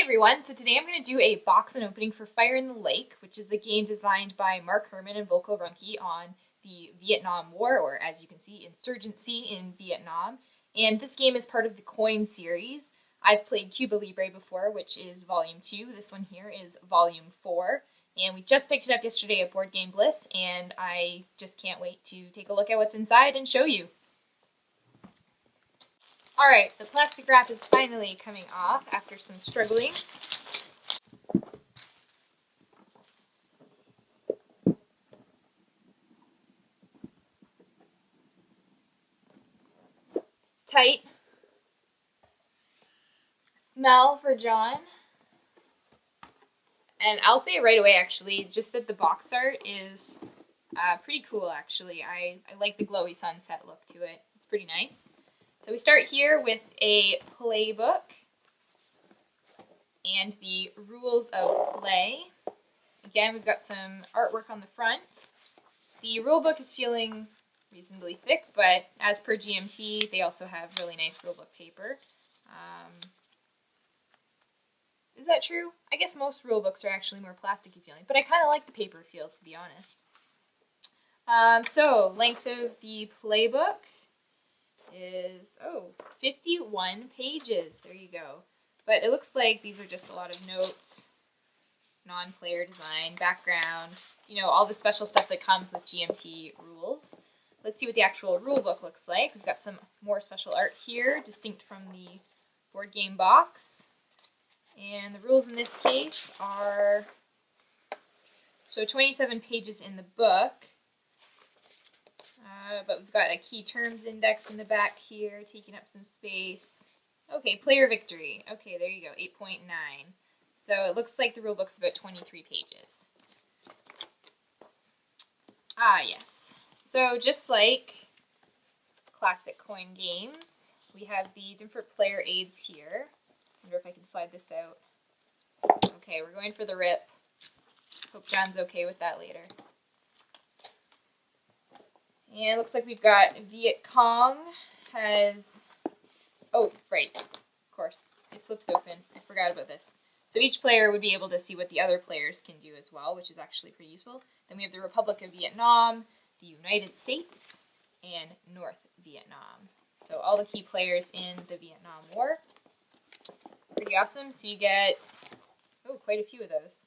everyone, so today I'm going to do a box and opening for Fire in the Lake, which is a game designed by Mark Herman and Volko Ruhnke on the Vietnam War, or as you can see, insurgency in Vietnam. And this game is part of the Coin series. I've played Cuba Libre before, which is Volume 2. This one here is Volume 4. And we just picked it up yesterday at Board Game Bliss, and I just can't wait to take a look at what's inside and show you. Alright, the plastic wrap is finally coming off after some struggling. It's tight. Smell for John. And I'll say right away actually, just that the box art is pretty cool actually. I like the glowy sunset look to it. It's pretty nice. So we start here with a playbook and the rules of play. Again, we've got some artwork on the front. The rulebook is feeling reasonably thick, but as per GMT, they also have really nice rulebook paper. Is that true? I guess most rulebooks are actually more plasticky feeling, but I kind of like the paper feel, to be honest. So, length of the playbook is, 51 pages. There you go. But it looks like these are just a lot of notes, non-player design, background, you know, all the special stuff that comes with GMT rules. Let's see what the actual rule book looks like. We've got some more special art here, distinct from the board game box. And the rules in this case are, 27 pages in the book. But we've got a key terms index in the back here, taking up some space. Okay, player victory. Okay, there you go, 8.9. So it looks like the rulebook's about 23 pages. Ah, yes. So just like classic coin games, we have the different player aids here. I wonder if I can slide this out. Okay, we're going for the rip. Hope John's okay with that later. And it looks like we've got Viet Cong has, right, of course, it flips open. I forgot about this. So each player would be able to see what the other players can do as well, which is actually pretty useful. Then we have the Republic of Vietnam, the United States, and North Vietnam. So all the key players in the Vietnam War. Pretty awesome. So you get, quite a few of those.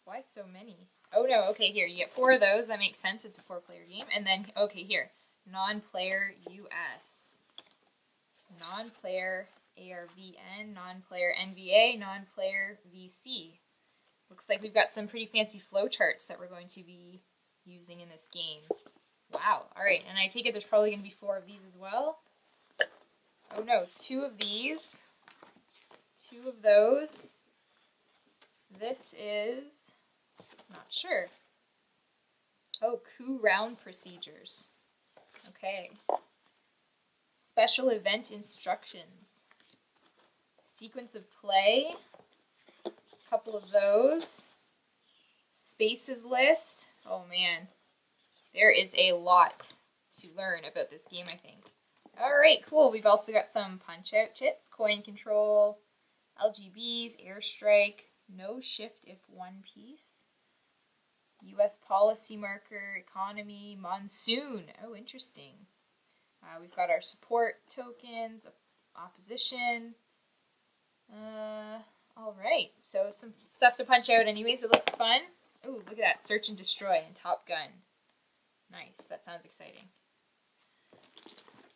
Why so many? Oh no, okay, here, you get 4 of those. That makes sense. It's a 4-player game. And then, okay, here, non-player US. Non-player ARVN, non-player NVA, non-player VC. Looks like we've got some pretty fancy flowcharts that we're going to be using in this game. Wow, alright, and I take it there's probably going to be 4 of these as well. Oh no, 2 of these. 2 of those. This is, not sure. Coup round procedures. Okay. Special event instructions. Sequence of play. A couple of those. Spaces list. Oh man. There is a lot to learn about this game, I think. Alright, cool. We've also got some punch-out chits, coin control, LGBs, airstrike, no shift if one piece. U.S. policy marker, economy, monsoon. Oh, interesting. We've got our support tokens, opposition. All right, so some stuff to punch out anyways. It looks fun. Oh, look at that. Search and destroy and Top Gun. Nice. That sounds exciting.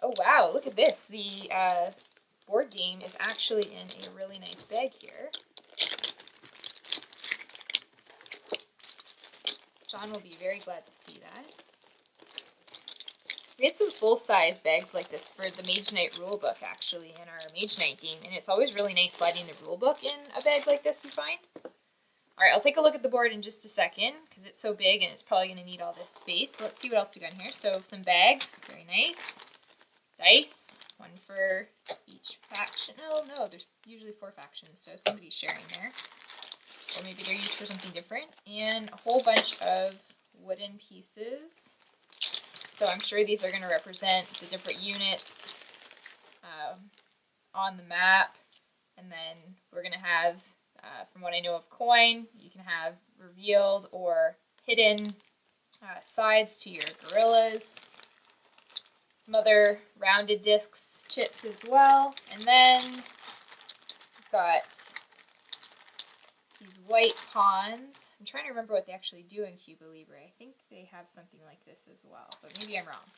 Oh, wow. Look at this. The board game is actually in a really nice bag here. John will be very glad to see that. We had some full-size bags like this for the Mage Knight rulebook, actually, in our Mage Knight game, and it's always really nice sliding the rulebook in a bag like this, we find. Alright, I'll take a look at the board in just a second, because it's so big and it's probably going to need all this space. So let's see what else we got in here. So some bags, very nice. Dice, 1 for each faction. No, there's usually 4 factions, so somebody's sharing there. Or maybe they're used for something different. And a whole bunch of wooden pieces. So I'm sure these are going to represent the different units on the map. And then we're going to have, from what I know of coin, you can have revealed or hidden sides to your gorillas. Some other rounded discs chits as well. And then we've got these white pawns. I'm trying to remember what they actually do in Cuba Libre. I think they have something like this as well, but maybe I'm wrong.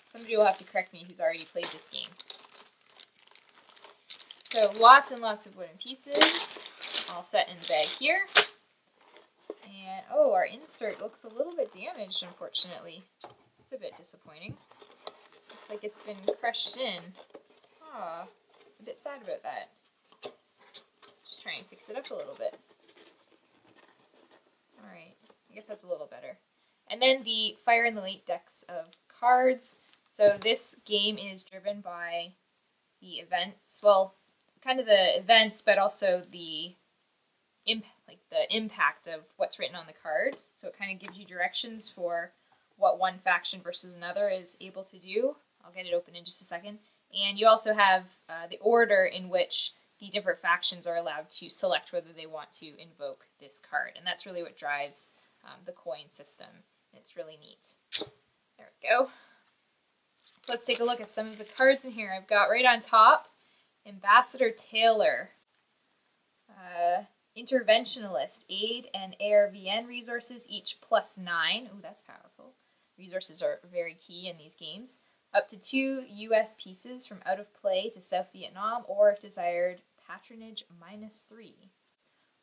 Somebody will have to correct me who's already played this game. So lots and lots of wooden pieces, all set in the bag here. And, oh, our insert looks a little bit damaged, unfortunately. It's a bit disappointing. Looks like it's been crushed in. Aw, a bit sad about that. Just try and fix it up a little bit. Alright, I guess that's a little better. And then the Fire in the Lake decks of cards. So this game is driven by the events, well, kind of the events, but also the impact of what's written on the card. So it kind of gives you directions for what one faction versus another is able to do. I'll get it open in just a second. And you also have the order in which the different factions are allowed to select whether they want to invoke this card. And that's really what drives the coin system. It's really neat. There we go. So let's take a look at some of the cards in here. I've got right on top, Ambassador Taylor, Interventionalist, aid and ARVN resources, each +9. Oh, that's powerful. Resources are very key in these games. Up to 2 U.S. pieces from out of play to South Vietnam, or if desired, patronage -3.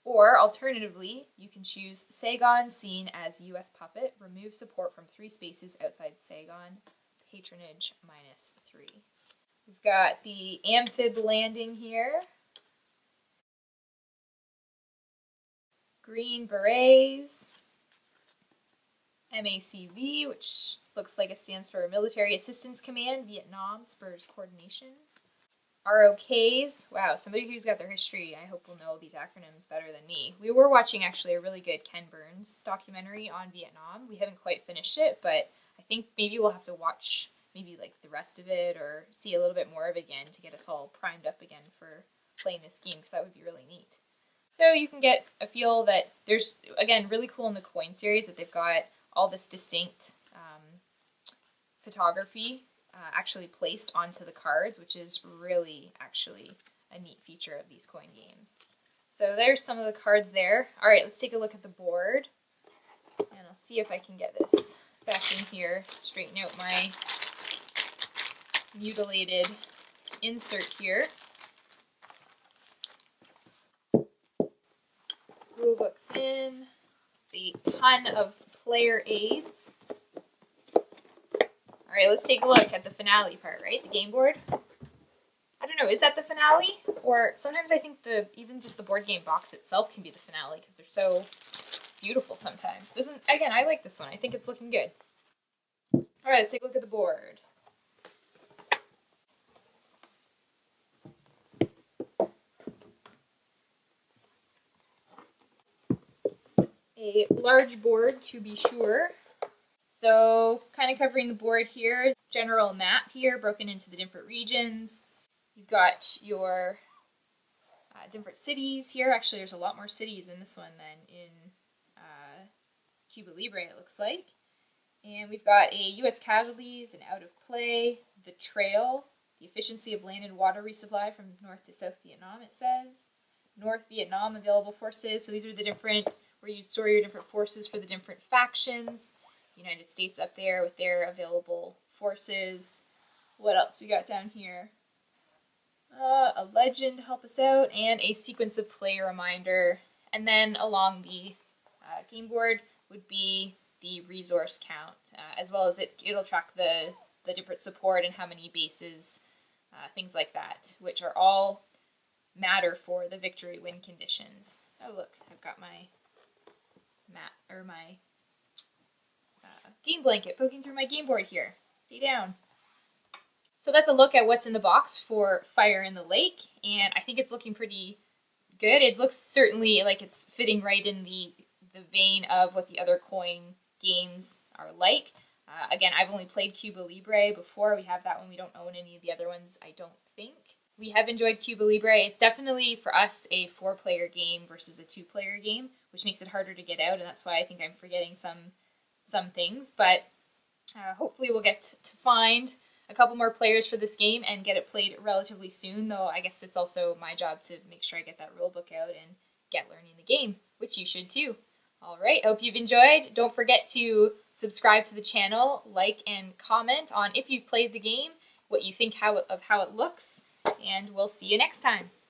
Or, alternatively, you can choose Saigon seen as U.S. puppet, remove support from 3 spaces outside Saigon, patronage -3. We've got the amphib landing here. Green Berets. MACV, which looks like it stands for Military Assistance Command, Vietnam, spurs coordination. ROKs. Wow, somebody who's got their history, I hope will know these acronyms better than me. We were watching actually a really good Ken Burns documentary on Vietnam. We haven't quite finished it, but I think maybe we'll have to watch maybe like the rest of it or see a little bit more of it again to get us all primed up again for playing this game, because that would be really neat. So you can get a feel that there's, again, really cool in the coin series that they've got all this distinct photography actually placed onto the cards, which is really actually a neat feature of these coin games. So there's some of the cards there. All right, let's take a look at the board, and I'll see if I can get this back in here, straighten out my mutilated insert here. Rule books in, a ton of player aids. All right, let's take a look at the finale part, right? The game board. I don't know, is that the finale? Or sometimes I think even just the board game box itself can be the finale because they're so beautiful sometimes. Again, I like this one. I think it's looking good. All right, let's take a look at the board. A large board, to be sure. So, kind of covering the board here, general map here, broken into the different regions. You've got your different cities here. Actually, there's a lot more cities in this one than in Cuba Libre, it looks like. And we've got a U.S. casualties and out of play, the trail, the efficiency of land and water resupply from North to South Vietnam, it says. North Vietnam available forces. So these are the different, where you store your different forces for the different factions. United States up there with their available forces. What else we got down here? A legend to help us out, and a sequence of play reminder. And then along the game board would be the resource count, as well as it'll track the different support and how many bases, things like that, which are all matter for the victory win conditions. Oh look, I've got my game blanket poking through my game board here. Stay down. So that's a look at what's in the box for Fire in the Lake, and I think it's looking pretty good. It looks certainly like it's fitting right in the vein of what the other coin games are like. Again, I've only played Cuba Libre before. We have that one. We don't own any of the other ones, I don't think. we have enjoyed Cuba Libre. It's definitely, for us, a 4-player game versus a 2-player game, which makes it harder to get out, and that's why I think I'm forgetting some things. But hopefully we'll get to find a couple more players for this game and get it played relatively soon, though I guess it's also my job to make sure I get that rulebook out and get learning the game, which you should too. Alright, hope you've enjoyed. Don't forget to subscribe to the channel, like and comment on if you've played the game, what you think of how it looks, and we'll see you next time.